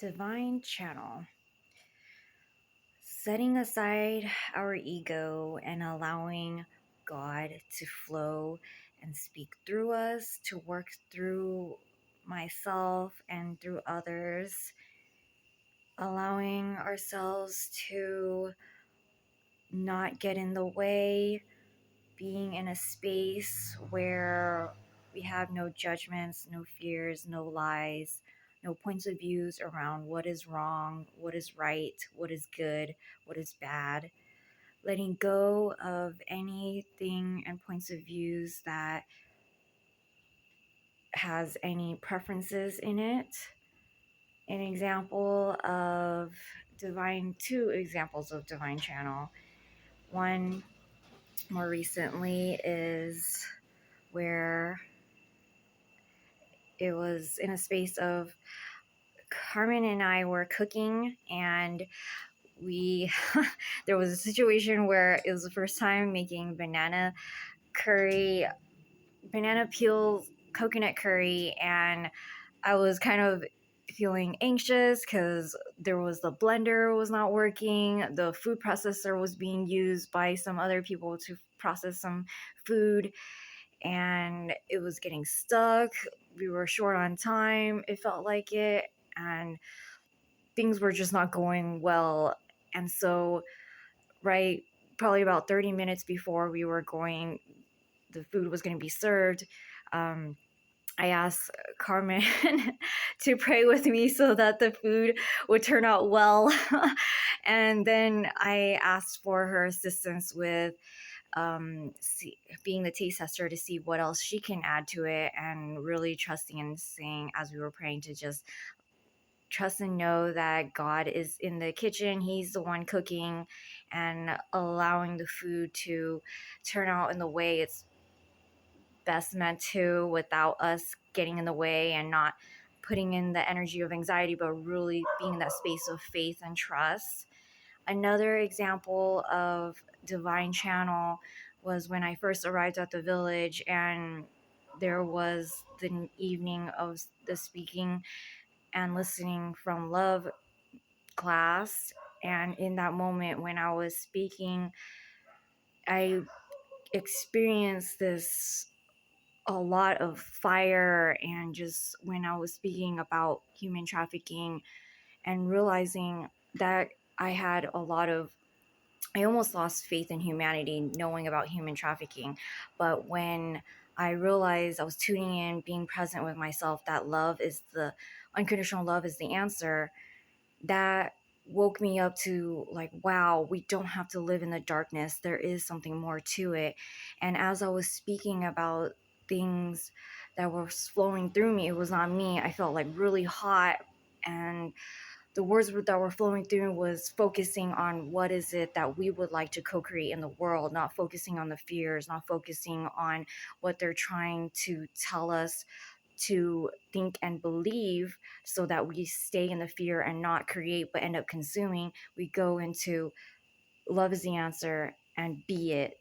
Divine channel. Setting aside our ego and allowing God to flow and speak through us, to work through myself and through others, allowing ourselves to not get in the way, being in a space where we have no judgments, no fears, no lies, no points of views around what is wrong, what is right, what is good, what is bad. Letting go of anything and points of views that has any preferences in it. An example of two examples of divine channel. One more recently is where it was in a space of Carmen and I were cooking, and we there was a situation where it was the first time making banana peel coconut curry, and I was kind of feeling anxious because the blender was not working, the food processor was being used by some other people to process some food, and it was getting stuck. We were short on time, it felt like it, and things were just not going well. And so, right, probably about 30 minutes before the food was going to be served, I asked Carmen to pray with me so that the food would turn out well. And then I asked for her assistance with being the taste tester to see what else she can add to it, and really trusting and saying as we were praying to just trust and know that God is in the kitchen. He's the one cooking and allowing the food to turn out in the way it's best meant to, without us getting in the way and not putting in the energy of anxiety, but really being in that space of faith and trust. Another example of divine channel was when I first arrived at the village, and there was the evening of the speaking and listening from love class. And in that moment when I was speaking, I experienced this a lot of fire, and just when I was speaking about human trafficking and realizing that I almost lost faith in humanity knowing about human trafficking. But when I realized I was tuning in, being present with myself, that unconditional love is the answer, that woke me up to, like, wow, we don't have to live in the darkness. There is something more to it. And as I was speaking about things that were flowing through me, it was not me. I felt like really hot, and the words that were flowing through was focusing on what is it that we would like to co-create in the world, not focusing on the fears, not focusing on what they're trying to tell us to think and believe, so that we stay in the fear and not create but end up consuming. We go into love is the answer and be it.